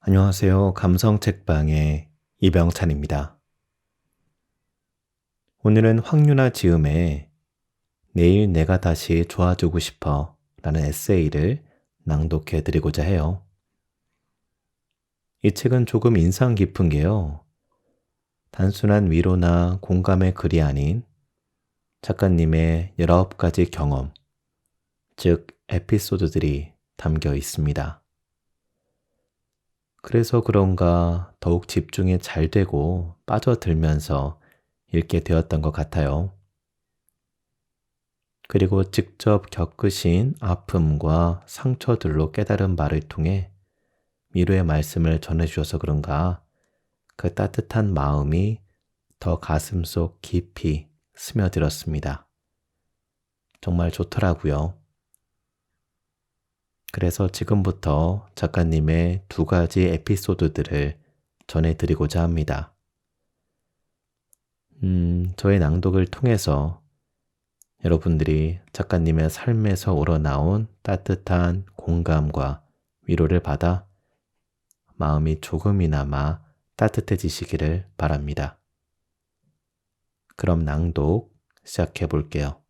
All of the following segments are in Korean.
안녕하세요. 감성책방의 이병찬입니다. 오늘은 황유나 지음의 내일 내가 다시 좋아지고 싶어 라는 에세이를 낭독해 드리고자 해요. 이 책은 조금 인상 깊은 게요. 단순한 위로나 공감의 글이 아닌 작가님의 19가지 경험, 즉 에피소드들이 담겨 있습니다. 그래서 그런가 더욱 집중이 잘 되고 빠져들면서 읽게 되었던 것 같아요. 그리고 직접 겪으신 아픔과 상처들로 깨달은 말을 통해 위로의 말씀을 전해주셔서 그런가 그 따뜻한 마음이 더 가슴속 깊이 스며들었습니다. 정말 좋더라고요. 그래서 지금부터 작가님의 2가지 에피소드들을 전해드리고자 합니다. 저의 낭독을 통해서 여러분들이 작가님의 삶에서 우러나온 따뜻한 공감과 위로를 받아 마음이 조금이나마 따뜻해지시기를 바랍니다. 그럼 낭독 시작해 볼게요.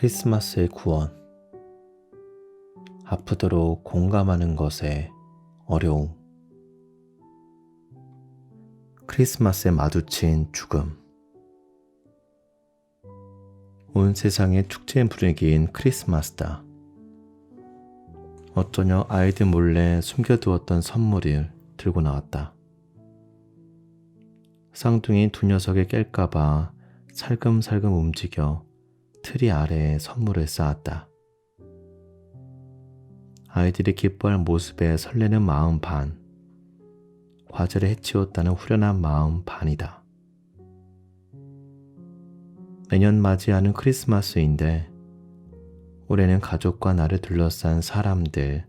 크리스마스의 구원. 아프도록 공감하는 것에 어려움. 크리스마스에 마주친 죽음. 온 세상의 축제 분위기인 크리스마스다. 어쩌냐 아이들 몰래 숨겨두었던 선물을 들고 나왔다. 쌍둥이 2 녀석이 깰까봐 살금살금 움직여 트리 아래에 선물을 쌓았다. 아이들이 기뻐할 모습에 설레는 마음 반, 과제를 해치웠다는 후련한 마음 반이다. 매년 맞이하는 크리스마스인데 올해는 가족과 나를 둘러싼 사람들,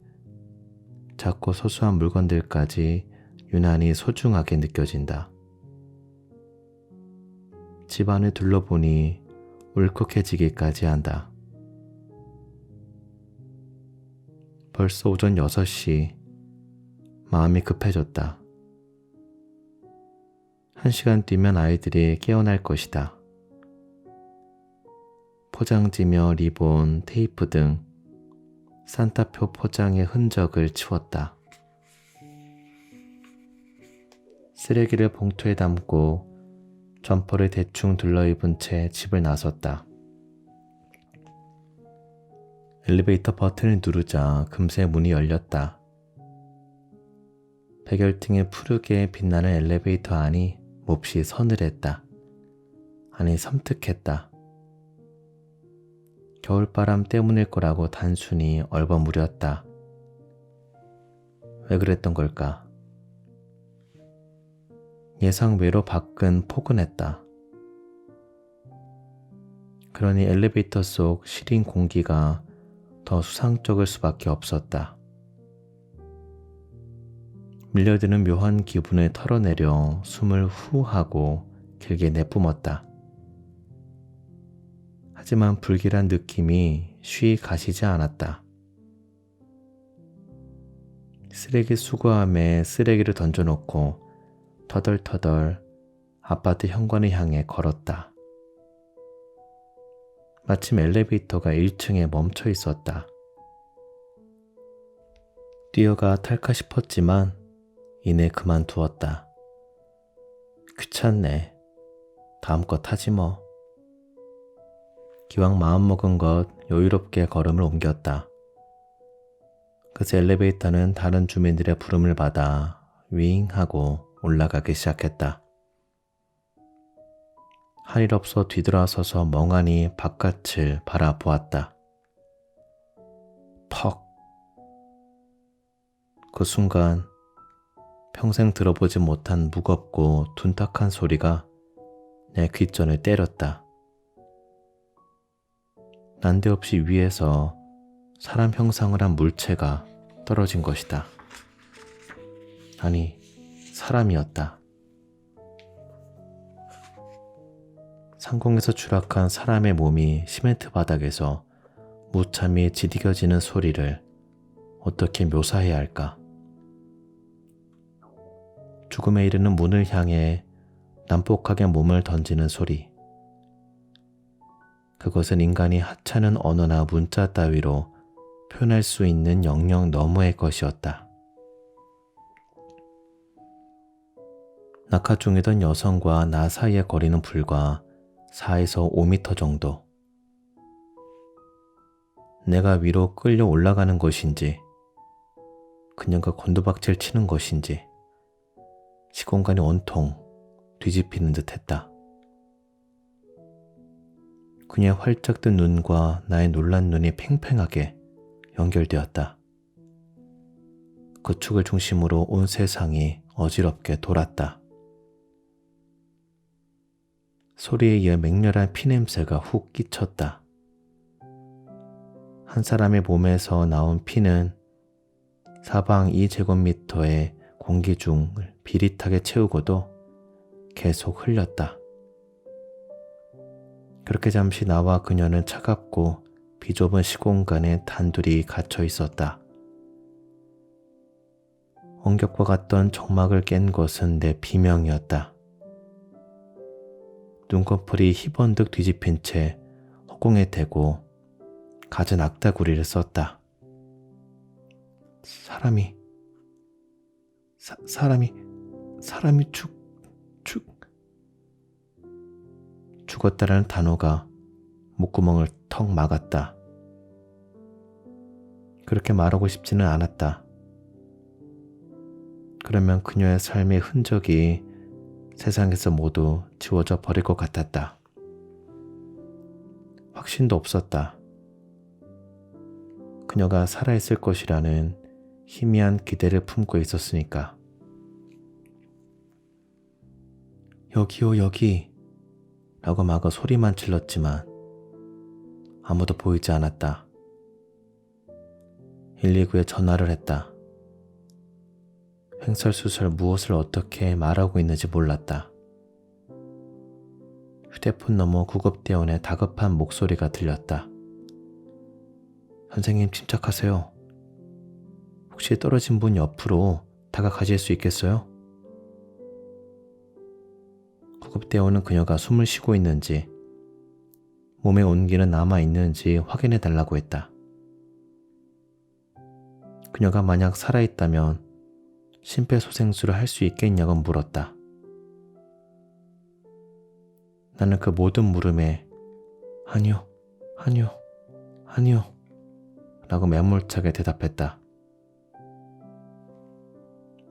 작고 소소한 물건들까지 유난히 소중하게 느껴진다. 집안을 둘러보니 울컥해지기까지 한다. 벌써 오전 6시, 마음이 급해졌다. 1시간 뒤면 아이들이 깨어날 것이다. 포장지며 리본, 테이프 등 산타표 포장의 흔적을 치웠다. 쓰레기를 봉투에 담고 점퍼를 대충 둘러입은 채 집을 나섰다. 엘리베이터 버튼을 누르자 금세 문이 열렸다. 백열등에 푸르게 빛나는 엘리베이터 안이 몹시 서늘했다. 아니 섬뜩했다. 겨울바람 때문일 거라고 단순히 얼버무렸다. 왜 그랬던 걸까? 예상외로 밖은 포근했다. 그러니 엘리베이터 속 시린 공기가 더 수상쩍을 수밖에 없었다. 밀려드는 묘한 기분을 털어내려 숨을 후 하고 길게 내뿜었다. 하지만 불길한 느낌이 쉬이 가시지 않았다. 쓰레기 수거함에 쓰레기를 던져놓고 터덜터덜 아파트 현관을 향해 걸었다. 마침 엘리베이터가 1층에 멈춰 있었다. 뛰어가 탈까 싶었지만 이내 그만두었다. 귀찮네. 다음껏 타지 뭐. 기왕 마음먹은 것 여유롭게 걸음을 옮겼다. 그새 엘리베이터는 다른 주민들의 부름을 받아 윙 하고 올라가기 시작했다. 할 일 없어 뒤돌아서서 멍하니 바깥을 바라보았다. 턱. 그 순간 평생 들어보지 못한 무겁고 둔탁한 소리가 내 귓전을 때렸다. 난데없이 위에서 사람 형상을 한 물체가 떨어진 것이다. 아니, 사람이었다. 상공에서 추락한 사람의 몸이 시멘트 바닥에서 무참히 지디겨지는 소리를 어떻게 묘사해야 할까? 죽음에 이르는 문을 향해 난폭하게 몸을 던지는 소리. 그것은 인간이 하찮은 언어나 문자 따위로 표현할 수 있는 영역 너머의 것이었다. 낙하 중이던 여성과 나 사이의 거리는 불과 4에서 5m 정도. 내가 위로 끌려 올라가는 것인지, 그녀가 곤두박질 치는 것인지, 시공간이 온통 뒤집히는 듯 했다. 그녀의 활짝 뜬 눈과 나의 놀란 눈이 팽팽하게 연결되었다. 그 축을 중심으로 온 세상이 어지럽게 돌았다. 소리에 이어 맹렬한 피냄새가 훅 끼쳤다. 한 사람의 몸에서 나온 피는 사방 2제곱미터의 공기 중을 비릿하게 채우고도 계속 흘렸다. 그렇게 잠시 나와 그녀는 차갑고 비좁은 시공간에 단둘이 갇혀 있었다. 엉겹과 같던 정막을 깬 것은 내 비명이었다. 눈꺼풀이 희번득 뒤집힌 채 허공에 대고 갖은 악다구리를 썼다. 사람이 죽었다라는 단어가 목구멍을 턱 막았다. 그렇게 말하고 싶지는 않았다. 그러면 그녀의 삶의 흔적이 세상에서 모두 지워져 버릴 것 같았다. 확신도 없었다. 그녀가 살아있을 것이라는 희미한 기대를 품고 있었으니까. 여기요, 여기 라고 마구 소리만 질렀지만 아무도 보이지 않았다. 119에 전화를 했다. 횡설수설 무엇을 어떻게 말하고 있는지 몰랐다. 휴대폰 너머 구급대원의 다급한 목소리가 들렸다. 선생님, 침착하세요. 혹시 떨어진 분 옆으로 다가가실 수 있겠어요? 구급대원은 그녀가 숨을 쉬고 있는지, 몸의 온기는 남아있는지 확인해 달라고 했다. 그녀가 만약 살아있다면 심폐소생술을 할 수 있겠냐고 물었다. 나는 그 모든 물음에 아니요 라고 매몰차게 대답했다.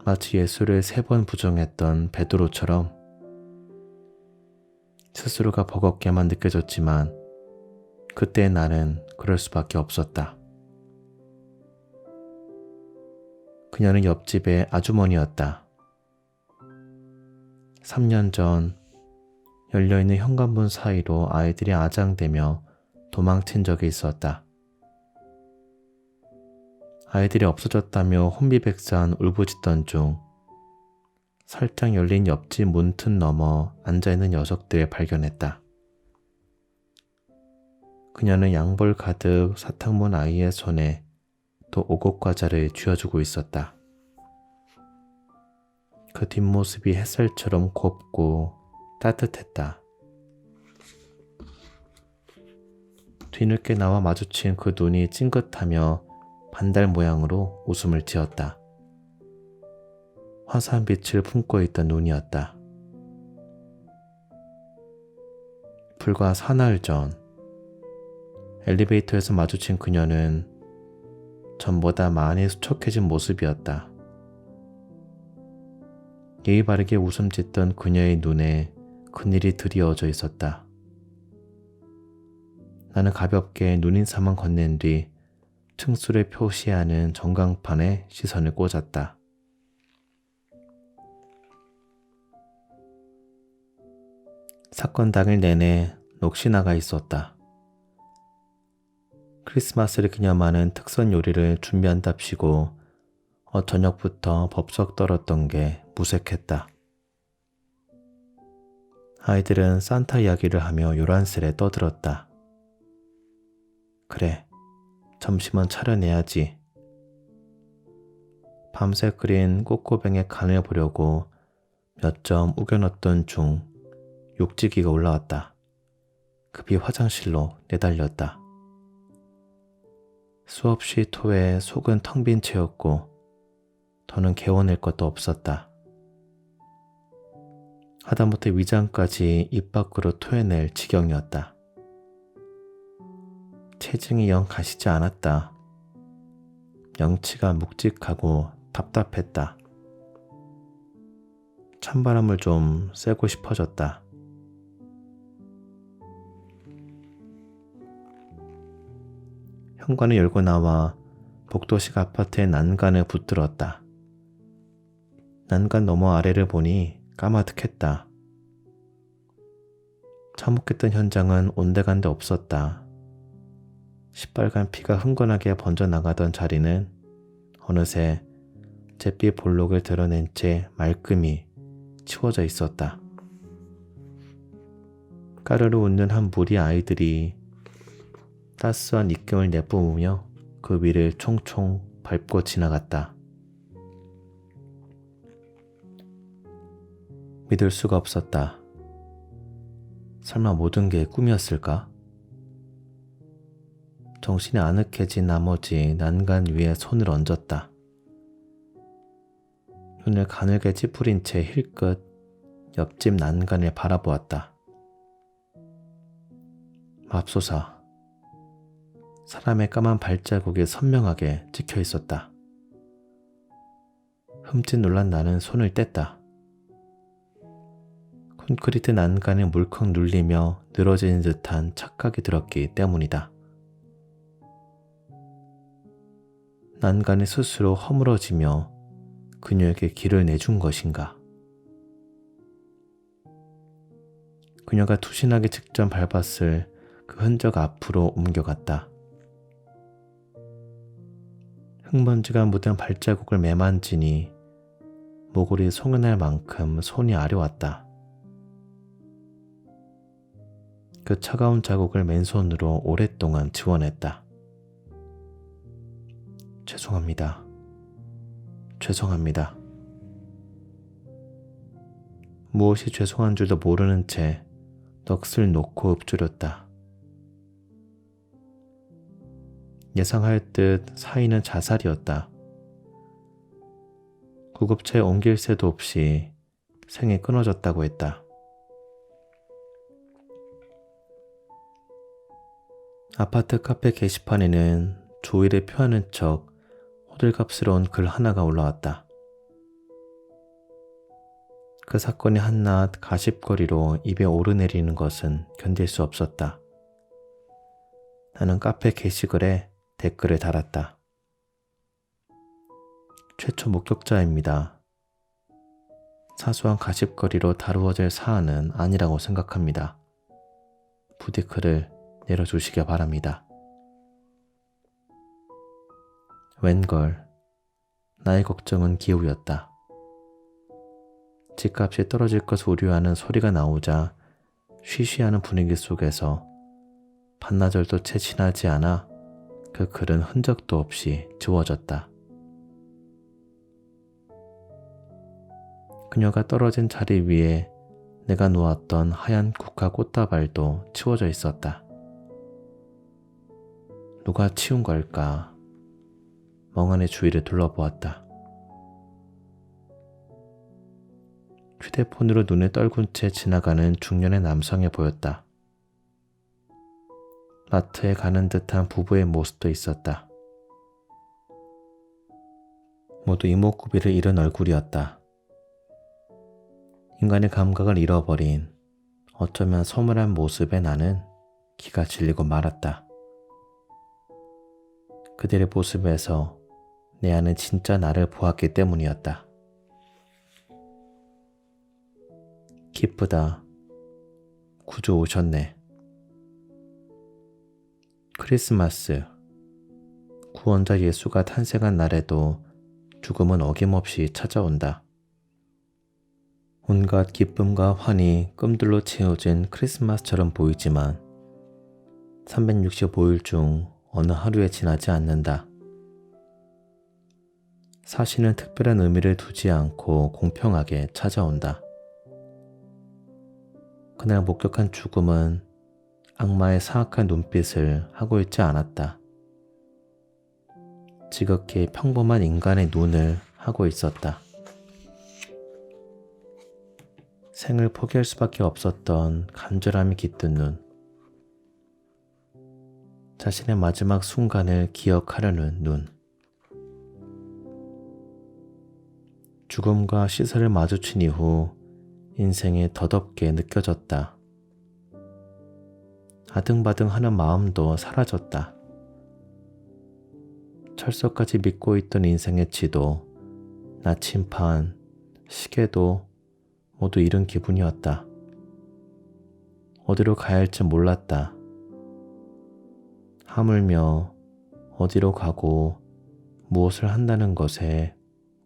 마치 예수를 3번 부정했던 베드로처럼 스스로가 버겁게만 느껴졌지만 그때 나는 그럴 수밖에 없었다. 그녀는 옆집의 아주머니였다. 3년 전 열려있는 현관문 사이로 아이들이 아장대며 도망친 적이 있었다. 아이들이 없어졌다며 혼비백산 울부짖던 중 살짝 열린 옆집 문틈 너머 앉아있는 녀석들을 발견했다. 그녀는 양볼 가득 사탕 문 아이의 손에 또 오곡과자를 쥐어주고 있었다. 그 뒷모습이 햇살처럼 곱고 따뜻했다. 뒤늦게 나와 마주친 그 눈이 찡긋하며 반달 모양으로 웃음을 지었다. 화사한 빛을 품고 있던 눈이었다. 불과 사나흘 전 엘리베이터에서 마주친 그녀는 전보다 많이 수척해진 모습이었다. 예의 바르게 웃음 짓던 그녀의 눈에 그늘이 드리워져 있었다. 나는 가볍게 눈인사만 건넨 뒤 층수를 표시하는 전광판에 시선을 꽂았다. 사건 당일 내내 넋이 나가 있었다. 크리스마스를 기념하는 특선 요리를 준비한답시고 저녁부터 법석 떨었던 게 무색했다. 아이들은 산타 이야기를 하며 요란스레 떠들었다. 그래, 점심은 차려내야지. 밤새 끓인 꼬꼬뱅에 간을 보려고 몇 점 우겨넣던 중 욕지기가 올라왔다. 급히 화장실로 내달렸다. 수없이 토해 속은 텅 빈 채였고 더는 개워낼 것도 없었다. 하다못해 위장까지 입 밖으로 토해낼 지경이었다. 체증이 영 가시지 않았다. 영치가 묵직하고 답답했다. 찬바람을 좀 쐬고 싶어졌다. 현관을 열고 나와 복도식 아파트의 난간을 붙들었다. 난간 너머 아래를 보니 까마득했다. 참혹했던 현장은 온데간데 없었다. 시뻘간 피가 흥건하게 번져나가던 자리는 어느새 잿빛 볼록을 드러낸 채 말끔히 치워져 있었다. 까르르 웃는 한 무리 아이들이 따스한 입김을 내뿜으며 그 위를 총총 밟고 지나갔다. 믿을 수가 없었다. 설마 모든 게 꿈이었을까? 정신이 아늑해진 나머지 난간 위에 손을 얹었다. 눈을 가늘게 찌푸린 채 힐끗 옆집 난간을 바라보았다. 맙소사, 사람의 까만 발자국이 선명하게 찍혀 있었다. 흠칫 놀란 나는 손을 뗐다. 콘크리트 난간을 물컥 눌리며 늘어지는 듯한 착각이 들었기 때문이다. 난간이 스스로 허물어지며 그녀에게 길을 내준 것인가? 그녀가 투신하기 직전 밟았을 그 흔적 앞으로 옮겨갔다. 흙먼지가 묻은 발자국을 매만지니 모골이 송연할 만큼 손이 아려왔다. 그 차가운 자국을 맨손으로 오랫동안 지워냈다. 죄송합니다. 죄송합니다. 무엇이 죄송한 줄도 모르는 채 넋을 놓고 읊조렸다. 예상할 듯 사인은 자살이었다. 구급차에 옮길 새도 없이 생이 끊어졌다고 했다. 아파트 카페 게시판에는 조의를 표하는 척 호들갑스러운 글 하나가 올라왔다. 그 사건이 한낱 가십거리로 입에 오르내리는 것은 견딜 수 없었다. 나는 카페 게시글에 댓글을 달았다. 최초 목격자입니다. 사소한 가십거리로 다루어질 사안은 아니라고 생각합니다. 부디 글을 내려주시기 바랍니다. 웬걸, 나의 걱정은 기우였다. 집값이 떨어질 것을 우려하는 소리가 나오자 쉬쉬하는 분위기 속에서 반나절도 채 지나지 않아 그 글은 흔적도 없이 지워졌다. 그녀가 떨어진 자리 위에 내가 놓았던 하얀 국화 꽃다발도 치워져 있었다. 누가 치운 걸까? 멍하니 주위를 둘러보았다. 휴대폰으로 눈에 떨군 채 지나가는 중년의 남성이 보였다. 마트에 가는 듯한 부부의 모습도 있었다. 모두 이목구비를 잃은 얼굴이었다. 인간의 감각을 잃어버린 어쩌면 서물한 모습에 나는 기가 질리고 말았다. 그들의 모습에서 내 안은 진짜 나를 보았기 때문이었다. 기쁘다. 구주 오셨네. 크리스마스. 구원자 예수가 탄생한 날에도 죽음은 어김없이 찾아온다. 온갖 기쁨과 환희 끔들로 채워진 크리스마스처럼 보이지만 365일 중 어느 하루에 지나지 않는다. 사실은 특별한 의미를 두지 않고 공평하게 찾아온다. 그날 목격한 죽음은 악마의 사악한 눈빛을 하고 있지 않았다. 지극히 평범한 인간의 눈을 하고 있었다. 생을 포기할 수밖에 없었던 간절함이 깃든 눈. 자신의 마지막 순간을 기억하려는 눈. 죽음과 시설을 마주친 이후 인생이 더덥게 느껴졌다. 아등바등하는 마음도 사라졌다. 철석까지 믿고 있던 인생의 지도, 나침판, 시계도 모두 잃은 기분이었다. 어디로 가야 할지 몰랐다. 하물며 어디로 가고 무엇을 한다는 것에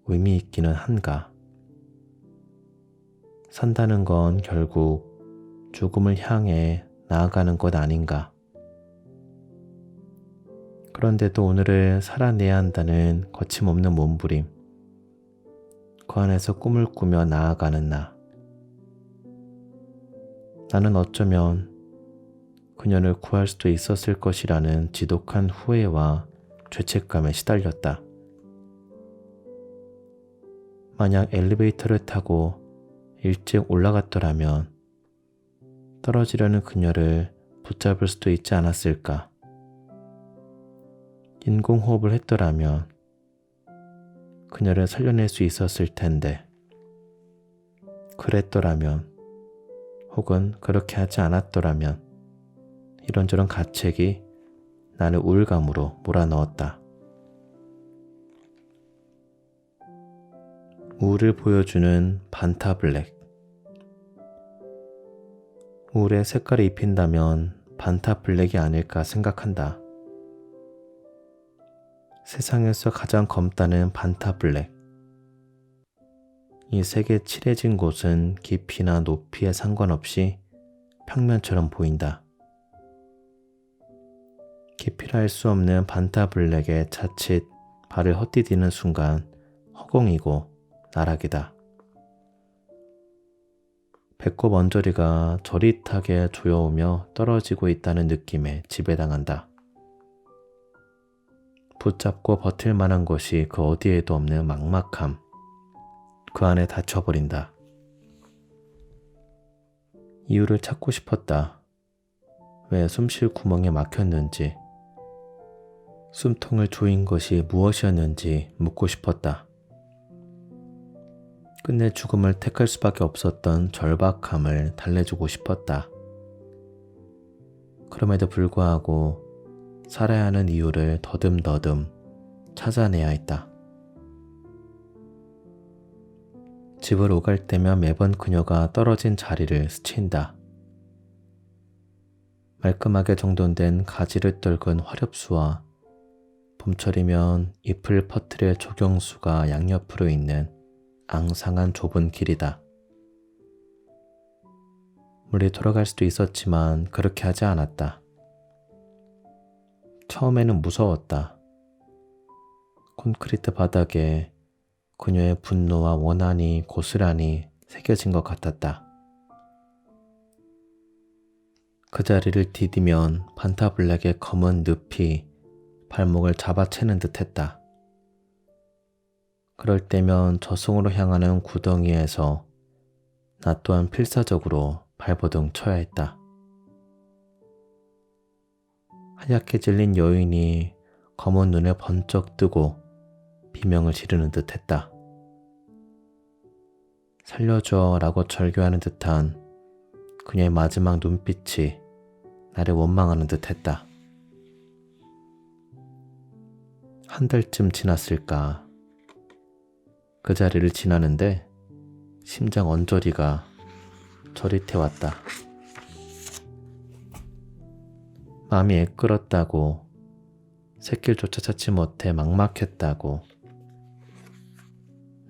의미 있기는 한가. 산다는 건 결국 죽음을 향해 나아가는 것 아닌가. 그런데도 오늘을 살아내야 한다는 거침없는 몸부림. 그 안에서 꿈을 꾸며 나아가는 나. 나는 어쩌면 그녀를 구할 수도 있었을 것이라는 지독한 후회와 죄책감에 시달렸다. 만약 엘리베이터를 타고 일찍 올라갔더라면 떨어지려는 그녀를 붙잡을 수도 있지 않았을까. 인공호흡을 했더라면 그녀를 살려낼 수 있었을 텐데, 그랬더라면 혹은 그렇게 하지 않았더라면 이런저런 가책이 나를 우울감으로 몰아넣었다. 우울을 보여주는 반타블랙. 우울에 색깔을 입힌다면 반타블랙이 아닐까 생각한다. 세상에서 가장 검다는 반타블랙. 이 색에 칠해진 곳은 깊이나 높이에 상관없이 평면처럼 보인다. 깊이라 할 수 없는 반타블랙에 자칫 발을 헛디디는 순간 허공이고 나락이다. 배꼽 언저리가 저릿하게 조여오며 떨어지고 있다는 느낌에 지배당한다. 붙잡고 버틸 만한 것이 그 어디에도 없는 막막함. 그 안에 닫혀버린다. 이유를 찾고 싶었다. 왜 숨쉴 구멍에 막혔는지, 숨통을 조인 것이 무엇이었는지 묻고 싶었다. 끝내 죽음을 택할 수밖에 없었던 절박함을 달래주고 싶었다. 그럼에도 불구하고 살아야 하는 이유를 더듬더듬 찾아내야 했다. 집을 오갈 때면 매번 그녀가 떨어진 자리를 스친다. 말끔하게 정돈된 가지를 떨군 화렵수와 봄철이면 잎을 퍼뜨릴 조경수가 양옆으로 있는 앙상한 좁은 길이다. 물리 돌아갈 수도 있었지만 그렇게 하지 않았다. 처음에는 무서웠다. 콘크리트 바닥에 그녀의 분노와 원한이 고스란히 새겨진 것 같았다. 그 자리를 디디면 반타블랙의 검은 늪이 발목을 잡아채는 듯 했다. 그럴 때면 저승으로 향하는 구덩이에서 나 또한 필사적으로 발버둥 쳐야 했다. 하얗게 질린 여인이 검은 눈에 번쩍 뜨고 비명을 지르는 듯 했다. 살려줘 라고 절규하는 듯한 그녀의 마지막 눈빛이 나를 원망하는 듯 했다. 한 달쯤 지났을까. 그 자리를 지나는데 심장 언저리가 저릿해왔다. 마음이 애끓었다고, 샛길조차 찾지 못해 막막했다고,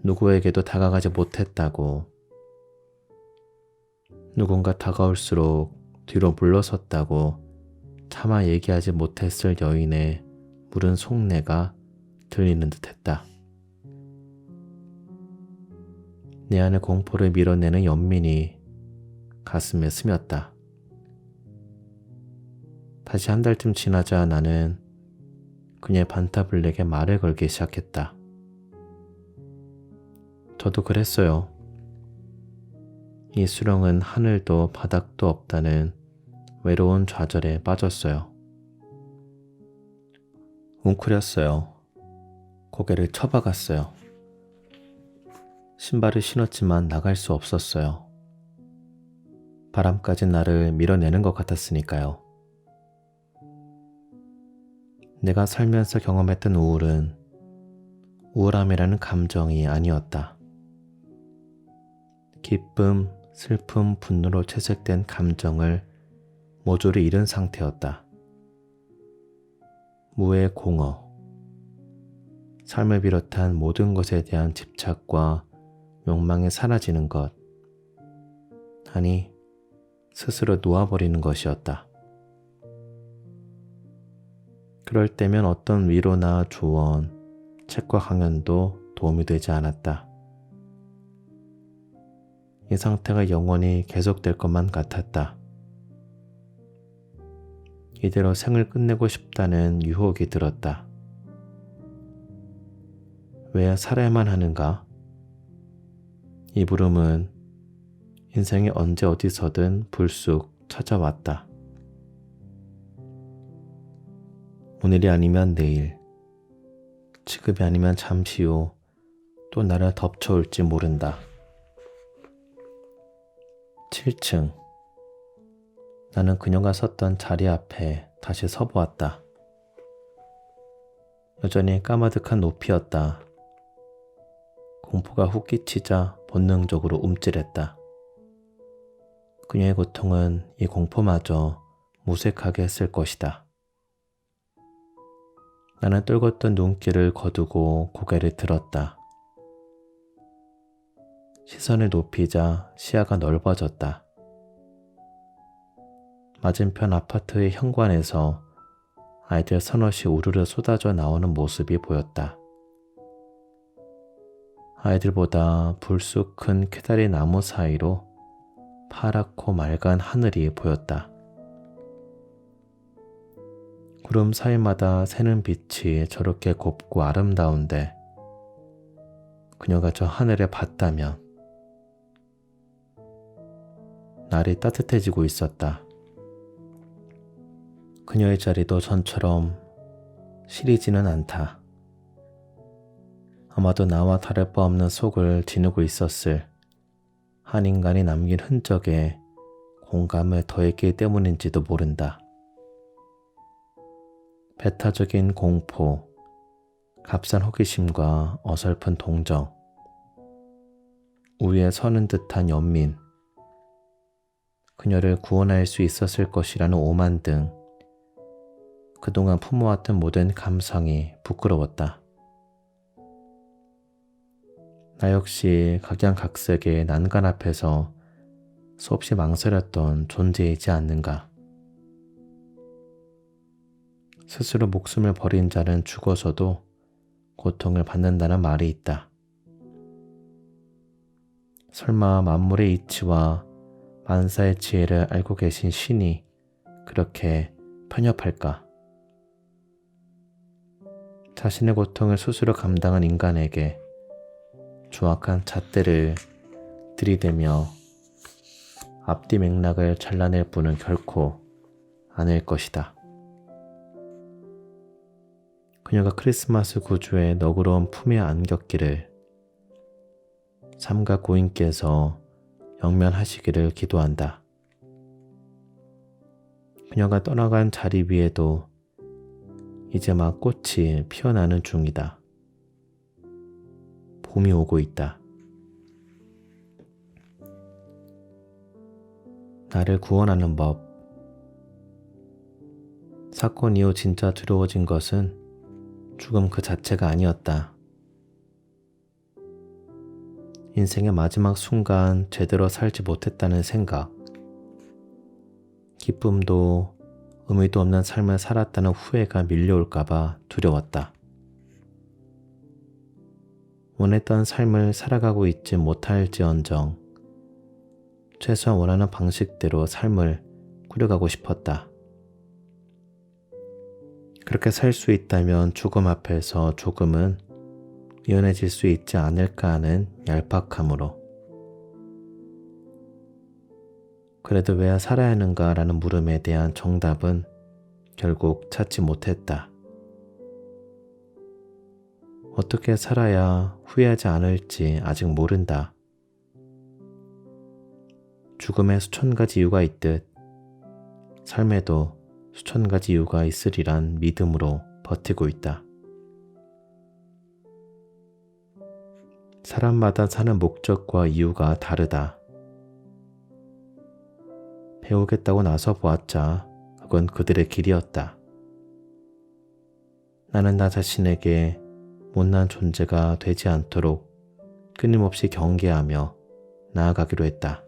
누구에게도 다가가지 못했다고, 누군가 다가올수록 뒤로 물러섰다고 차마 얘기하지 못했을 여인의 물은 속내가 들리는 듯했다. 내 안의 공포를 밀어내는 연민이 가슴에 스쳤다. 다시 한 달쯤 지나자 나는 그녀의 반타블랙에 말을 걸기 시작했다. 저도 그랬어요. 이 수령은 하늘도 바닥도 없다는 외로운 좌절에 빠졌어요. 웅크렸어요. 고개를 쳐박았어요. 신발을 신었지만 나갈 수 없었어요. 바람까지 나를 밀어내는 것 같았으니까요. 내가 살면서 경험했던 우울은 우울함이라는 감정이 아니었다. 기쁨, 슬픔, 분노로 채색된 감정을 모조리 잃은 상태였다. 무의 공허, 삶을 비롯한 모든 것에 대한 집착과 욕망이 사라지는 것, 아니 스스로 놓아버리는 것이었다. 그럴 때면 어떤 위로나 조언, 책과 강연도 도움이 되지 않았다. 이 상태가 영원히 계속될 것만 같았다. 이대로 생을 끝내고 싶다는 유혹이 들었다. 왜 살아야만 하는가? 이 부름은 인생이 언제 어디서든 불쑥 찾아왔다. 오늘이 아니면 내일, 지금이 아니면 잠시 후 또 나를 덮쳐올지 모른다. 7층. 나는 그녀가 섰던 자리 앞에 다시 서보았다. 여전히 까마득한 높이였다. 공포가 훅 끼치자 본능적으로 움찔했다. 그녀의 고통은 이 공포마저 무색하게 했을 것이다. 나는 떨궜던 눈길을 거두고 고개를 들었다. 시선을 높이자 시야가 넓어졌다. 맞은편 아파트의 현관에서 아이들 서너시 우르르 쏟아져 나오는 모습이 보였다. 아이들보다 불쑥 큰 캐다리 나무 사이로 파랗고 맑은 하늘이 보였다. 구름 사이마다 새는 빛이 저렇게 곱고 아름다운데 그녀가 저 하늘에 봤다면. 날이 따뜻해지고 있었다. 그녀의 자리도 전처럼 시리지는 않다. 아마도 나와 다를 바 없는 속을 지니고 있었을 한 인간이 남긴 흔적에 공감을 더했기 때문인지도 모른다. 배타적인 공포, 값싼 호기심과 어설픈 동정, 우위에 서는 듯한 연민, 그녀를 구원할 수 있었을 것이라는 오만 등 그동안 품어왔던 모든 감성이 부끄러웠다. 나 역시 각양각색의 난간 앞에서 수없이 망설였던 존재이지 않는가. 스스로 목숨을 버린 자는 죽어서도 고통을 받는다는 말이 있다. 설마 만물의 이치와 만사의 지혜를 알고 계신 신이 그렇게 편협할까? 자신의 고통을 스스로 감당한 인간에게 조악한 잣대를 들이대며 앞뒤 맥락을 잘라낼 분은 결코 아닐 것이다. 그녀가 크리스마스 구주의 너그러운 품에 안겼기를 삼가 고인께서 영면하시기를 기도한다. 그녀가 떠나간 자리 위에도 이제 막 꽃이 피어나는 중이다. 봄이 오고 있다. 나를 구원하는 법. 사건 이후 진짜 두려워진 것은 죽음 그 자체가 아니었다. 인생의 마지막 순간 제대로 살지 못했다는 생각, 기쁨도 의미도 없는 삶을 살았다는 후회가 밀려올까봐 두려웠다. 원했던 삶을 살아가고 있지 못할지언정 최소한 원하는 방식대로 삶을 꾸려가고 싶었다. 그렇게 살 수 있다면 죽음 앞에서 조금은 유연해질 수 있지 않을까 하는 얄팍함으로. 그래도 왜 살아야 하는가 라는 물음에 대한 정답은 결국 찾지 못했다. 어떻게 살아야 후회하지 않을지 아직 모른다. 죽음에 수천 가지 이유가 있듯 삶에도 수천 가지 이유가 있으리란 믿음으로 버티고 있다. 사람마다 사는 목적과 이유가 다르다. 배우겠다고 나서 보았자 그건 그들의 길이었다. 나는 나 자신에게 못난 존재가 되지 않도록 끊임없이 경계하며 나아가기로 했다.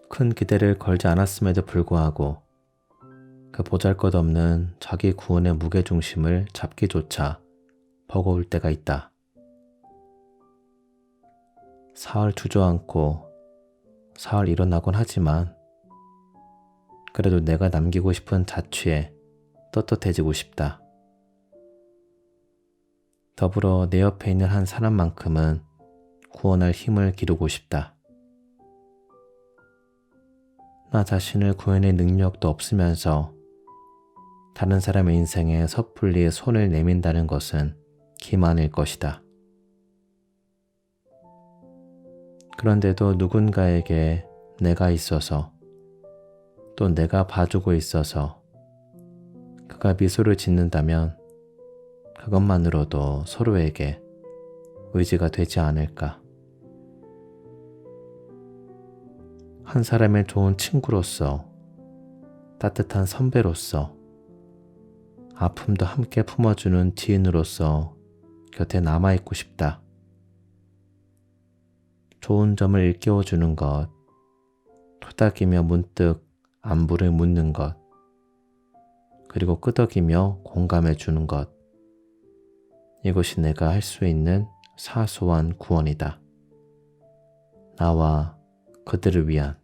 큰 기대를 걸지 않았음에도 불구하고 그 보잘것없는 자기 구원의 무게중심을 잡기조차 버거울 때가 있다. 사흘 주저앉고 사흘 일어나곤 하지만 그래도 내가 남기고 싶은 자취에 떳떳해지고 싶다. 더불어 내 옆에 있는 한 사람만큼은 구원할 힘을 기르고 싶다. 나 자신을 구해낼 능력도 없으면서 다른 사람의 인생에 섣불리 손을 내민다는 것은 기만일 것이다. 그런데도 누군가에게 내가 있어서 또 내가 봐주고 있어서 그가 미소를 짓는다면 그것만으로도 서로에게 의지가 되지 않을까. 한 사람의 좋은 친구로서, 따뜻한 선배로서, 아픔도 함께 품어주는 지인으로서 곁에 남아있고 싶다. 좋은 점을 일깨워주는 것, 토닥이며 문득 안부를 묻는 것, 그리고 끄덕이며 공감해주는 것. 이것이 내가 할 수 있는 사소한 구원이다. 나와 그들을 위한.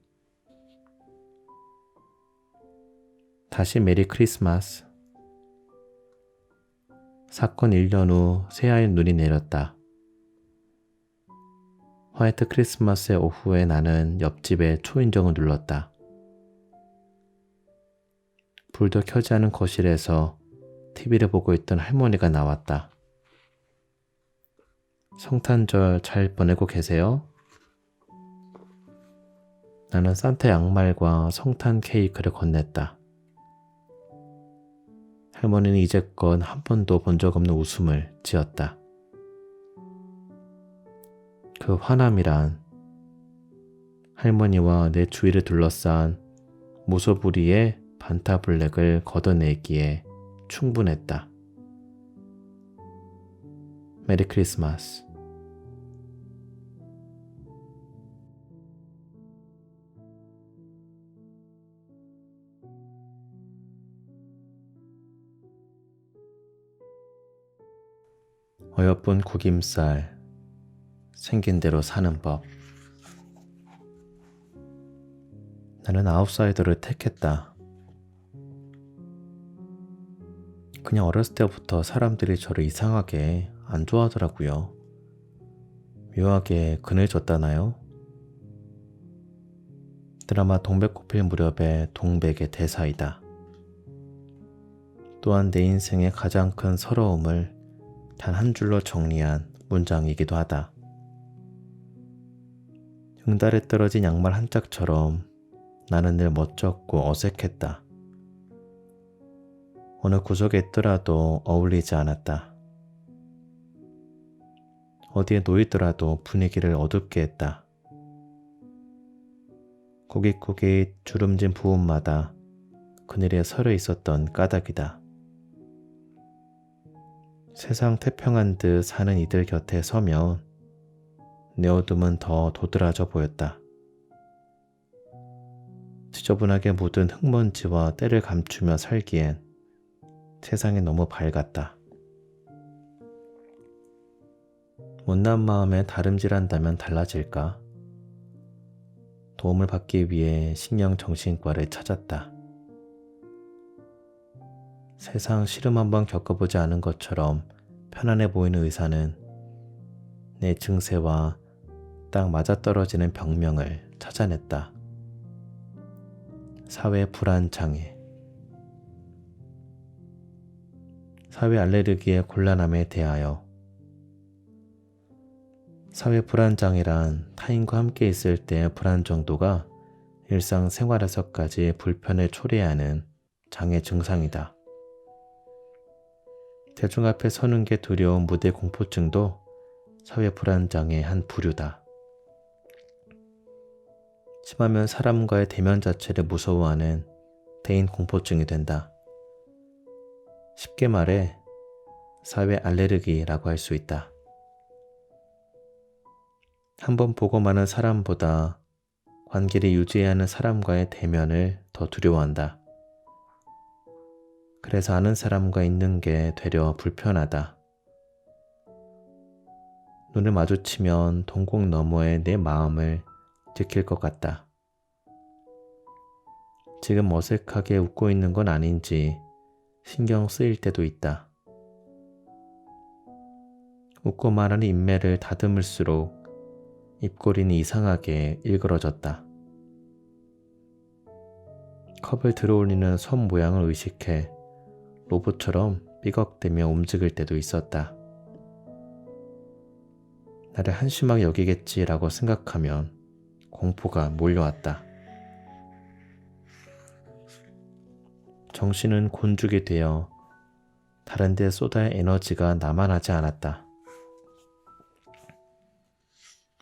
다시 메리 크리스마스. 사건 1년 후 새하얀 눈이 내렸다. 화이트 크리스마스의 오후에 나는 옆집의 초인종을 눌렀다. 불도 켜지 않은 거실에서 TV를 보고 있던 할머니가 나왔다. 성탄절 잘 보내고 계세요? 나는 산타 양말과 성탄 케이크를 건넸다. 할머니는 이제껏 한 번도 본 적 없는 웃음을 지었다. 그 화남이란 할머니와 내 주위를 둘러싼 무소불위의 반타블랙을 걷어내기에 충분했다. 메리 크리스마스. 어여쁜 구김살, 생긴 대로 사는 법. 나는 아웃사이더를 택했다. 그냥 어렸을 때부터 사람들이 저를 이상하게 안 좋아하더라고요. 묘하게 그늘졌다나요? 드라마 동백꽃필 무렵의 동백의 대사이다. 또한 내 인생의 가장 큰 서러움을 단 한 줄로 정리한 문장이기도 하다. 응달에 떨어진 양말 한 짝처럼 나는 늘 멋졌고 어색했다. 어느 구석에 있더라도 어울리지 않았다. 어디에 놓이더라도 분위기를 어둡게 했다. 고깃고깃 주름진 부분마다 그늘에 서려 있었던 까닭이다. 세상 태평한 듯 사는 이들 곁에 서면 내 어둠은 더 도드라져 보였다. 지저분하게 묻은 흙먼지와 때를 감추며 살기엔 세상이 너무 밝았다. 못난 마음에 다름질한다면 달라질까? 도움을 받기 위해 신경정신과를 찾았다. 세상 시름 한번 겪어보지 않은 것처럼 편안해 보이는 의사는 내 증세와 딱 맞아떨어지는 병명을 찾아냈다. 사회 불안장애. 사회 알레르기의 곤란함에 대하여. 사회 불안장애란 타인과 함께 있을 때의 불안 정도가 일상생활에서까지 불편을 초래하는 장애 증상이다. 대중 앞에 서는 게 두려운 무대 공포증도 사회 불안장애의 한 부류다. 심하면 사람과의 대면 자체를 무서워하는 대인 공포증이 된다. 쉽게 말해 사회 알레르기라고 할 수 있다. 한번 보고 마는 사람보다 관계를 유지해야 하는 사람과의 대면을 더 두려워한다. 그래서 아는 사람과 있는 게 되려 불편하다. 눈을 마주치면 동공 너머의 내 마음을 지킬 것 같다. 지금 어색하게 웃고 있는 건 아닌지 신경 쓰일 때도 있다. 웃고 말하는 인매를 다듬을수록 입꼬리는 이상하게 일그러졌다. 컵을 들어올리는 손 모양을 의식해 로봇처럼 삐걱대며 움직일 때도 있었다. 나를 한심하게 여기겠지라고 생각하면 공포가 몰려왔다. 정신은 곤죽이 되어 다른 데 쏟아야 에너지가 남아나지 않았다.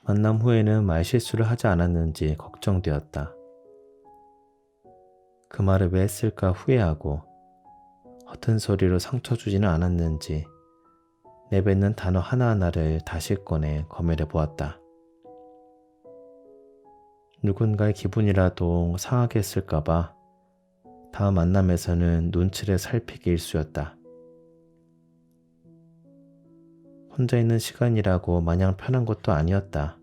만남 후에는 말실수를 하지 않았는지 걱정되었다. 그 말을 왜 했을까 후회하고 허튼 소리로 상처 주지는 않았는지 내뱉는 단어 하나하나를 다시 꺼내 검열해 보았다. 누군가의 기분이라도 상하게 했을까봐 다음 만남에서는 눈치를 살피기 일쑤였다. 혼자 있는 시간이라고 마냥 편한 것도 아니었다.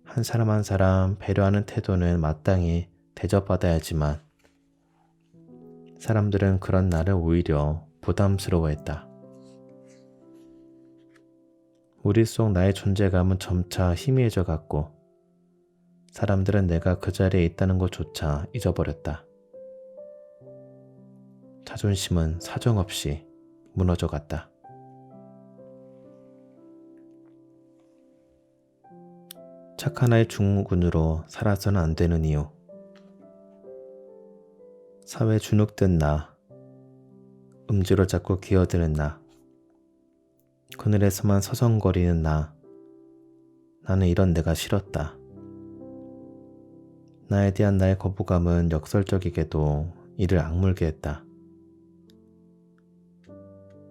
한 사람 한 사람 배려하는 태도는 마땅히 대접받아야지만 사람들은 그런 나를 오히려 부담스러워했다. 우리 속 나의 존재감은 점차 희미해져 갔고 사람들은 내가 그 자리에 있다는 것조차 잊어버렸다. 자존심은 사정없이 무너져 갔다. 착한 아이 중군으로 살아서는 안 되는 이유. 사회 주눅든 나, 음주로 자꾸 기어드는 나, 그늘에서만 서성거리는 나, 나는 이런 내가 싫었다. 나에 대한 나의 거부감은 역설적이게도 이를 악물게 했다.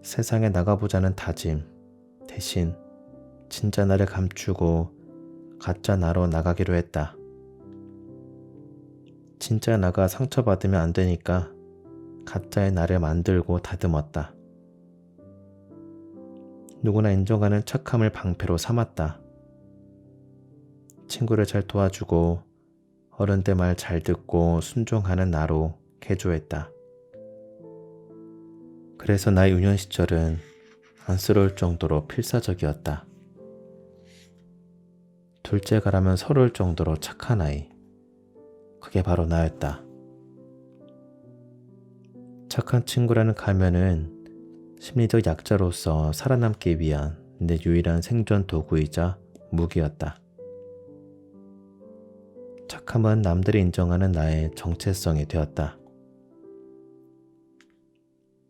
세상에 나가보자는 다짐 대신 진짜 나를 감추고 가짜 나로 나가기로 했다. 진짜 나가 상처받으면 안 되니까 가짜의 나를 만들고 다듬었다. 누구나 인정하는 착함을 방패로 삼았다. 친구를 잘 도와주고 어른들 말 잘 듣고 순종하는 나로 개조했다. 그래서 나의 유년 시절은 안쓰러울 정도로 필사적이었다. 둘째가라면 서러울 정도로 착한 아이. 그게 바로 나였다. 착한 친구라는 가면은 심리적 약자로서 살아남기 위한 내 유일한 생존 도구이자 무기였다. 착함은 남들이 인정하는 나의 정체성이 되었다.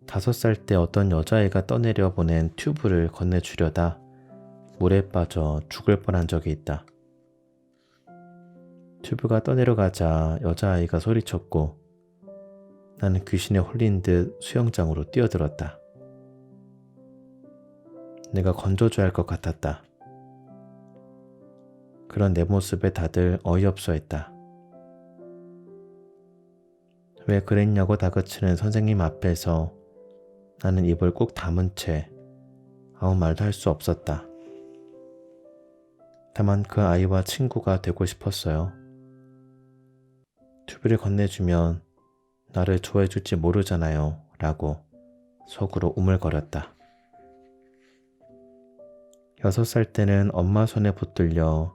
5살 때 어떤 여자아이가 떠내려 보낸 튜브를 건네주려다 물에 빠져 죽을 뻔한 적이 있다. 튜브가 떠내려가자 여자아이가 소리쳤고 나는 귀신에 홀린 듯 수영장으로 뛰어들었다. 내가 건져줘야 할 것 같았다. 그런 내 모습에 다들 어이없어 했다. 왜 그랬냐고 다그치는 선생님 앞에서 나는 입을 꾹 다문 채 아무 말도 할 수 없었다. 다만 그 아이와 친구가 되고 싶었어요. 튜브를 건네주면 나를 좋아해줄지 모르잖아요 라고 속으로 우물거렸다. 6살 때는 엄마 손에 붙들려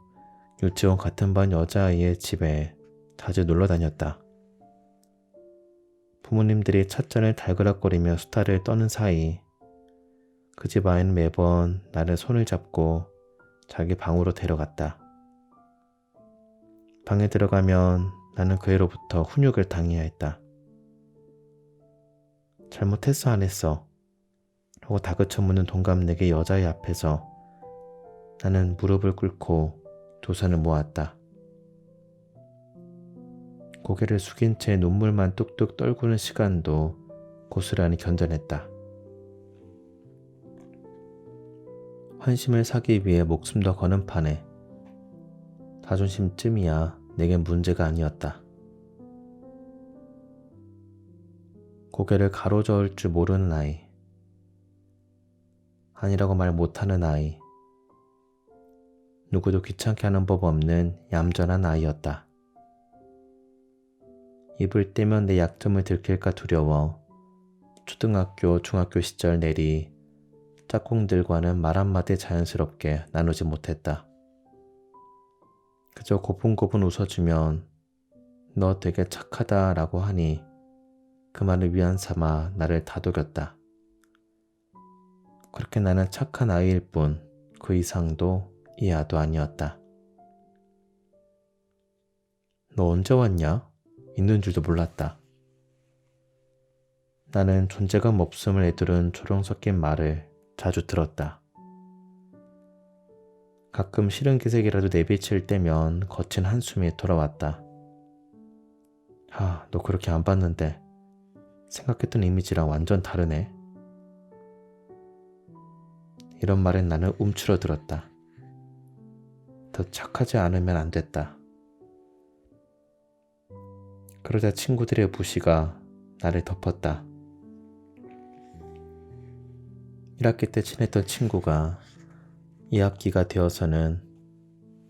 유치원 같은 반 여자아이의 집에 자주 놀러 다녔다. 부모님들이 찻잔을 달그락거리며 수다를 떠는 사이 그 집 아이는 매번 나를 손을 잡고 자기 방으로 데려갔다. 방에 들어가면 나는 그 애로부터 훈육을 당해야 했다. 잘못했어 안 했어? 라고 다그쳐 묻는 동갑내기 여자의 앞에서 나는 무릎을 꿇고 두 손을 모았다. 고개를 숙인 채 눈물만 뚝뚝 떨구는 시간도 고스란히 견뎌냈다. 환심을 사기 위해 목숨도 거는 판에 자존심쯤이야 내겐 문제가 아니었다. 고개를 가로저을 줄 모르는 아이, 아니라고 말 못하는 아이, 누구도 귀찮게 하는 법 없는 얌전한 아이였다. 입을 떼면 내 약점을 들킬까 두려워 초등학교, 중학교 시절 내리 짝꿍들과는 말 한마디 자연스럽게 나누지 못했다. 그저 고분고분 웃어주면 너 되게 착하다 라고 하니 그 말을 위안 삼아 나를 다독였다. 그렇게 나는 착한 아이일 뿐 그 이상도 이하도 아니었다. 너 언제 왔냐? 있는 줄도 몰랐다. 나는 존재감 없음을 애두른 조롱 섞인 말을 자주 들었다. 가끔 싫은 기색이라도 내비칠 때면 거친 한숨이 돌아왔다. 너 그렇게 안 봤는데 생각했던 이미지랑 완전 다르네. 이런 말엔 나는 움츠러들었다. 더 착하지 않으면 안 됐다. 그러자 친구들의 무시가 나를 덮었다. 1학기 때 친했던 친구가 2학기가 되어서는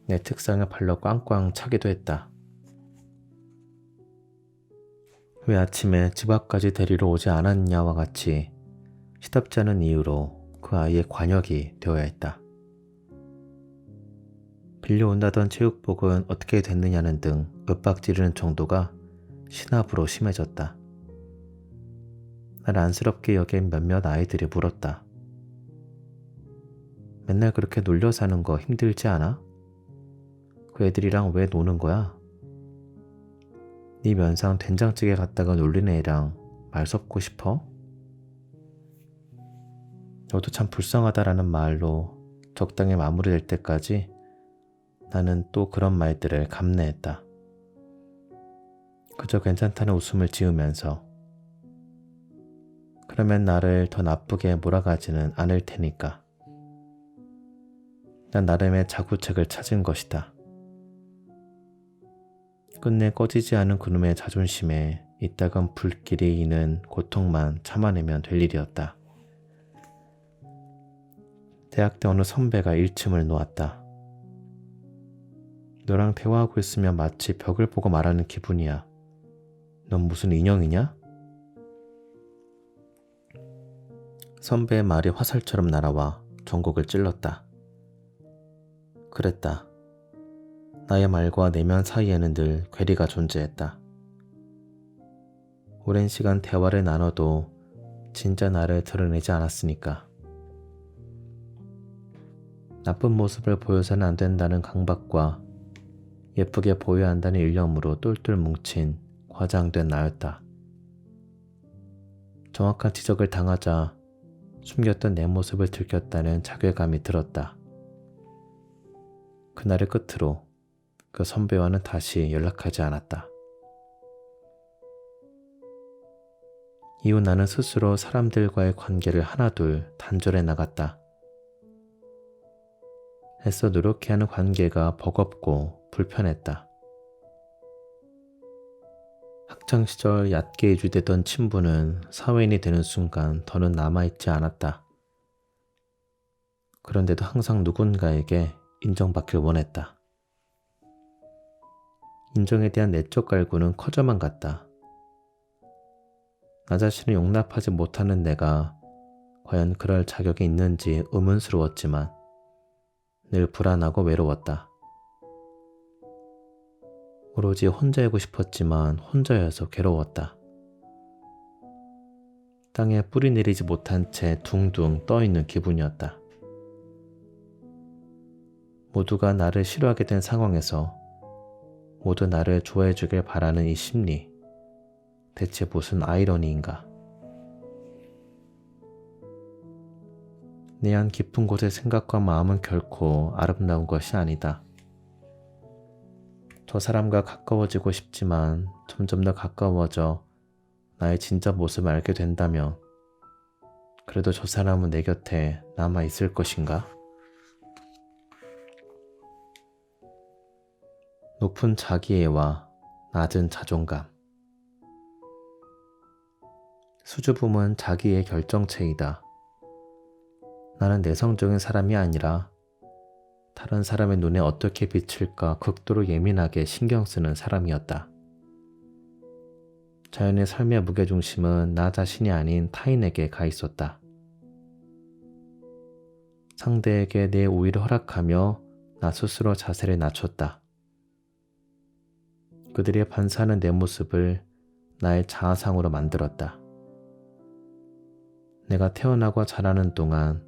내 책상을 발로 꽝꽝 차기도 했다. 왜 아침에 집 앞까지 데리러 오지 않았냐와 같이 시답지 않은 이유로 그 아이의 관역이 되어야 했다. 빌려온다던 체육복은 어떻게 됐느냐는 등 윽박지르는 정도가 신압으로 심해졌다. 날 안쓰럽게 여긴 몇몇 아이들이 물었다. 맨날 그렇게 놀려 사는 거 힘들지 않아? 그 애들이랑 왜 노는 거야? 네 면상 된장찌개 갖다가 놀리는 애랑 말 섞고 싶어? 너도 참 불쌍하다라는 말로 적당히 마무리될 때까지 나는 또 그런 말들을 감내했다. 그저 괜찮다는 웃음을 지으면서 그러면 나를 더 나쁘게 몰아가지는 않을 테니까. 난 나름의 자구책을 찾은 것이다. 끝내 꺼지지 않은 그놈의 자존심에 이따금 불길이 이는 고통만 참아내면 될 일이었다. 대학 때 어느 선배가 일침을 놓았다. 너랑 대화하고 있으면 마치 벽을 보고 말하는 기분이야. 넌 무슨 인형이냐? 선배의 말이 화살처럼 날아와 전곡을 찔렀다. 그랬다. 나의 말과 내면 사이에는 늘 괴리가 존재했다. 오랜 시간 대화를 나눠도 진짜 나를 드러내지 않았으니까. 나쁜 모습을 보여서는 안 된다는 강박과 예쁘게 보여야 한다는 일념으로 똘똘 뭉친 과장된 나였다. 정확한 지적을 당하자 숨겼던 내 모습을 들켰다는 자괴감이 들었다. 그날을 끝으로 그 선배와는 다시 연락하지 않았다. 이후 나는 스스로 사람들과의 관계를 하나둘 단절해 나갔다. 애써 노력해 하는 관계가 버겁고 불편했다. 학창시절 얕게 유지되던 친분은 사회인이 되는 순간 더는 남아있지 않았다. 그런데도 항상 누군가에게 인정받길 원했다. 인정에 대한 내적 갈구는 커져만 갔다. 나 자신을 용납하지 못하는 내가 과연 그럴 자격이 있는지 의문스러웠지만 늘 불안하고 외로웠다. 오로지 혼자이고 싶었지만 혼자여서 괴로웠다. 땅에 뿌리 내리지 못한 채 둥둥 떠있는 기분이었다. 모두가 나를 싫어하게 된 상황에서 모두 나를 좋아해주길 바라는 이 심리, 대체 무슨 아이러니인가. 내 안 깊은 곳의 생각과 마음은 결코 아름다운 것이 아니다. 저 사람과 가까워지고 싶지만 점점 더 가까워져 나의 진짜 모습을 알게 된다면 그래도 저 사람은 내 곁에 남아 있을 것인가? 높은 자기애와 낮은 자존감. 수줍음은 자기의 결정체이다. 나는 내성적인 사람이 아니라 다른 사람의 눈에 어떻게 비칠까 극도로 예민하게 신경 쓰는 사람이었다. 자연의 삶의 무게중심은 나 자신이 아닌 타인에게 가 있었다. 상대에게 내 우위를 허락하며 나 스스로 자세를 낮췄다. 그들이 반사하는 내 모습을 나의 자아상으로 만들었다. 내가 태어나고 자라는 동안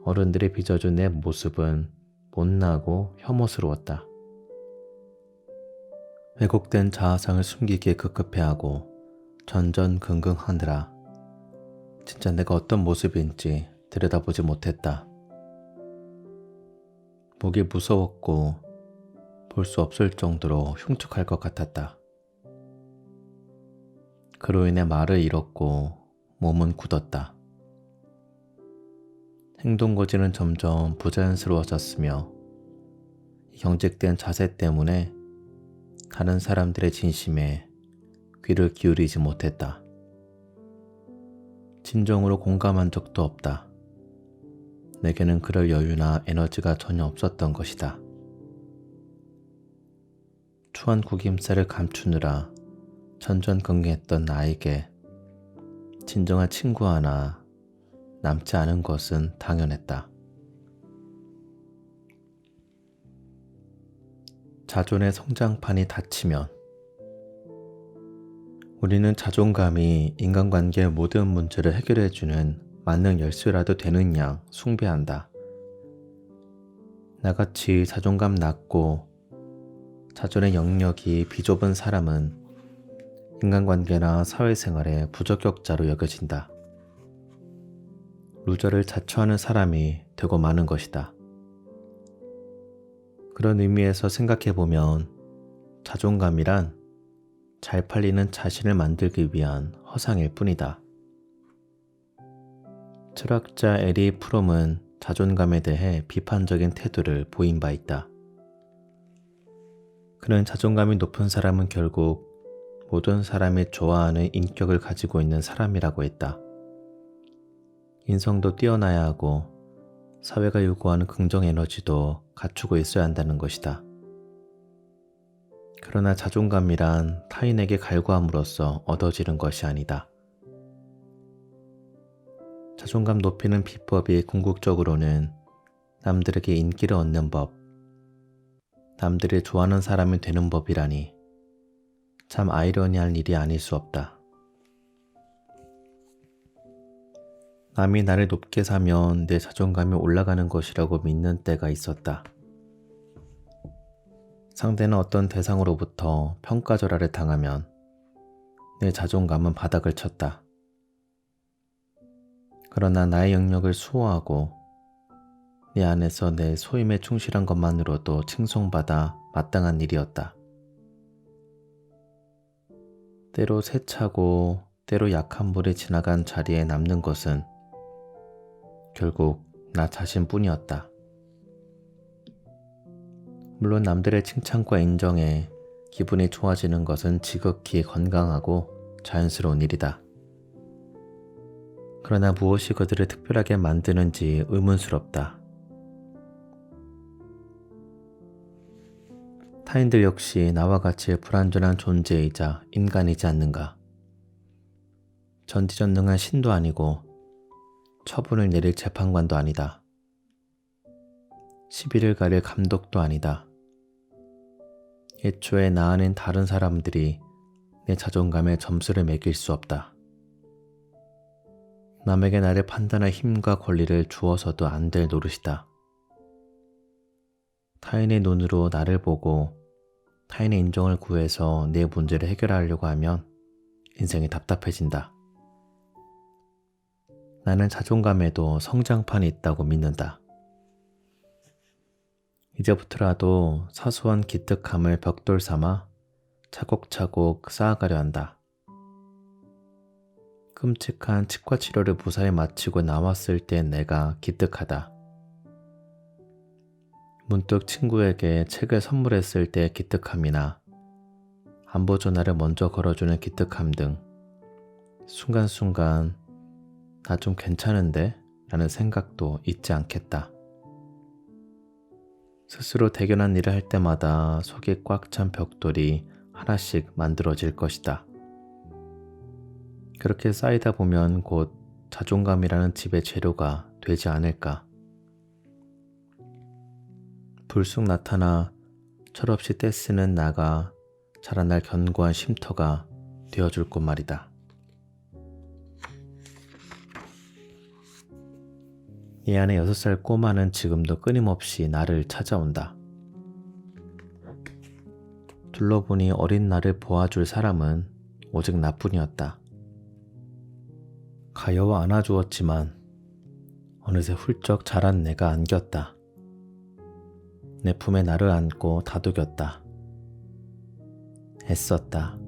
어른들이 빚어준 내 모습은 못나고 혐오스러웠다. 왜곡된 자아상을 숨기기에 급급해하고 전전긍긍하느라 진짜 내가 어떤 모습인지 들여다보지 못했다. 목이 무서웠고 볼 수 없을 정도로 흉측할 것 같았다. 그로 인해 말을 잃었고 몸은 굳었다. 행동거지는 점점 부자연스러워졌으며 경직된 자세 때문에 다른 사람들의 진심에 귀를 기울이지 못했다. 진정으로 공감한 적도 없다. 내게는 그럴 여유나 에너지가 전혀 없었던 것이다. 추한 구김살을 감추느라 전전긍긍했던 나에게 진정한 친구 하나 남지 않은 것은 당연했다. 자존의 성장판이 닫히면 우리는 자존감이 인간관계의 모든 문제를 해결해주는 만능 열쇠라도 되는 양 숭배한다. 나같이 자존감 낮고 자존의 영역이 비좁은 사람은 인간관계나 사회생활의 부적격자로 여겨진다. 루저를 자처하는 사람이 되고 마는 것이다. 그런 의미에서 생각해보면 자존감이란 잘 팔리는 자신을 만들기 위한 허상일 뿐이다. 철학자 에리 프롬은 자존감에 대해 비판적인 태도를 보인 바 있다. 그는 자존감이 높은 사람은 결국 모든 사람이 좋아하는 인격을 가지고 있는 사람이라고 했다. 인성도 뛰어나야 하고 사회가 요구하는 긍정 에너지도 갖추고 있어야 한다는 것이다. 그러나 자존감이란 타인에게 갈구함으로써 얻어지는 것이 아니다. 자존감 높이는 비법이 궁극적으로는 남들에게 인기를 얻는 법, 남들이 좋아하는 사람이 되는 법이라니 참 아이러니한 일이 아닐 수 없다. 남이 나를 높게 사면 내 자존감이 올라가는 것이라고 믿는 때가 있었다. 상대는 어떤 대상으로부터 평가절하를 당하면 내 자존감은 바닥을 쳤다. 그러나 나의 영역을 수호하고 내 안에서 내 소임에 충실한 것만으로도 칭송받아 마땅한 일이었다. 때로 세차고 때로 약한 물이 지나간 자리에 남는 것은 결국 나 자신뿐이었다. 물론 남들의 칭찬과 인정에 기분이 좋아지는 것은 지극히 건강하고 자연스러운 일이다. 그러나 무엇이 그들을 특별하게 만드는지 의문스럽다. 타인들 역시 나와 같이 불완전한 존재이자 인간이지 않는가? 전지전능한 신도 아니고 처분을 내릴 재판관도 아니다. 시비를 가릴 감독도 아니다. 애초에 나 아닌 다른 사람들이 내 자존감에 점수를 매길 수 없다. 남에게 나를 판단할 힘과 권리를 주어서도 안 될 노릇이다. 타인의 눈으로 나를 보고 타인의 인정을 구해서 내 문제를 해결하려고 하면 인생이 답답해진다. 나는 자존감에도 성장판이 있다고 믿는다. 이제부터라도 사소한 기특함을 벽돌 삼아 차곡차곡 쌓아가려 한다. 끔찍한 치과 치료를 무사히 마치고 나왔을 때 내가 기특하다. 문득 친구에게 책을 선물했을 때 기특함이나 안부 전화를 먼저 걸어주는 기특함 등 순간순간 나 좀 괜찮은데? 라는 생각도 잊지 않겠다. 스스로 대견한 일을 할 때마다 속이 꽉 찬 벽돌이 하나씩 만들어질 것이다. 그렇게 쌓이다 보면 곧 자존감이라는 집의 재료가 되지 않을까. 불쑥 나타나 철없이 떼쓰는 나가 자라날 견고한 쉼터가 되어줄 것 말이다. 이 안에 6살 꼬마는 지금도 끊임없이 나를 찾아온다. 둘러보니 어린 나를 보아줄 사람은 오직 나뿐이었다. 가여워 안아주었지만 어느새 훌쩍 자란 내가 안겼다. 내 품에 나를 안고 다독였다. 애썼다.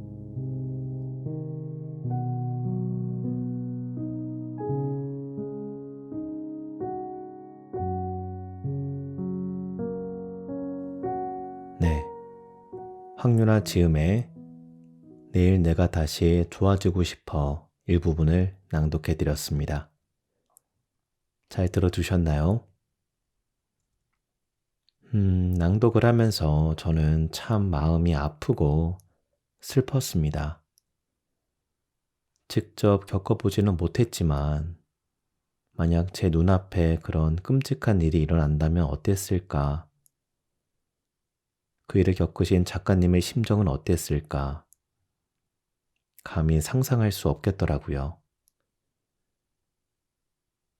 네, 황윤아 지음의 내일 내가 다시 좋아지고 싶어 일부분을 낭독해드렸습니다. 잘 들어주셨나요? 낭독을 하면서 저는 참 마음이 아프고 슬펐습니다. 직접 겪어보지는 못했지만 만약 제 눈앞에 그런 끔찍한 일이 일어난다면 어땠을까? 그 일을 겪으신 작가님의 심정은 어땠을까? 감히 상상할 수 없겠더라고요.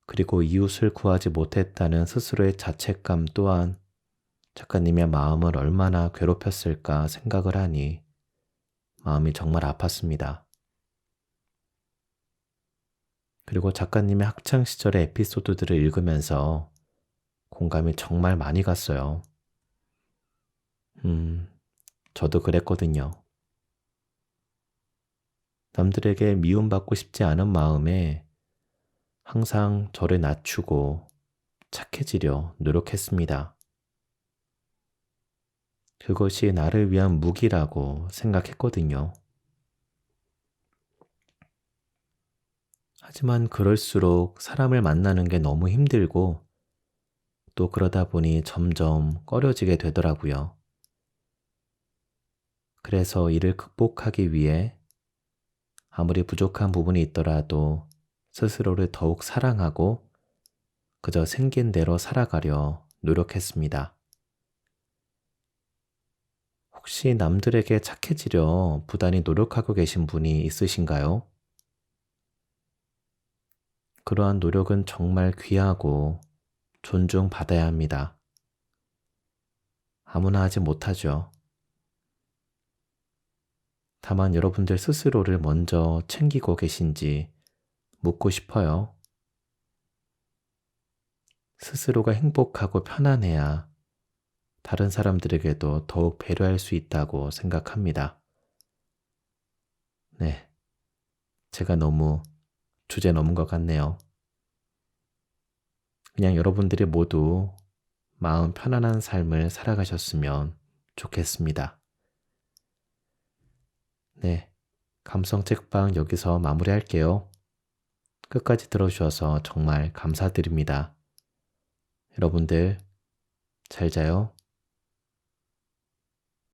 그리고 이웃을 구하지 못했다는 스스로의 자책감 또한 작가님의 마음을 얼마나 괴롭혔을까 생각을 하니 마음이 정말 아팠습니다. 그리고 작가님의 학창시절의 에피소드들을 읽으면서 공감이 정말 많이 갔어요. 저도 그랬거든요. 남들에게 미움받고 싶지 않은 마음에 항상 저를 낮추고 착해지려 노력했습니다. 그것이 나를 위한 무기라고 생각했거든요. 하지만 그럴수록 사람을 만나는 게 너무 힘들고 또 그러다 보니 점점 꺼려지게 되더라고요. 그래서 이를 극복하기 위해 아무리 부족한 부분이 있더라도 스스로를 더욱 사랑하고 그저 생긴 대로 살아가려 노력했습니다. 혹시 남들에게 착해지려 부단히 노력하고 계신 분이 있으신가요? 그러한 노력은 정말 귀하고 존중받아야 합니다. 아무나 하지 못하죠. 다만 여러분들 스스로를 먼저 챙기고 계신지 묻고 싶어요. 스스로가 행복하고 편안해야 다른 사람들에게도 더욱 배려할 수 있다고 생각합니다. 네, 제가 너무 주제 넘은 것 같네요. 그냥 여러분들이 모두 마음 편안한 삶을 살아가셨으면 좋겠습니다. 네, 감성 책방 여기서 마무리할게요. 끝까지 들어주셔서 정말 감사드립니다. 여러분들, 잘 자요.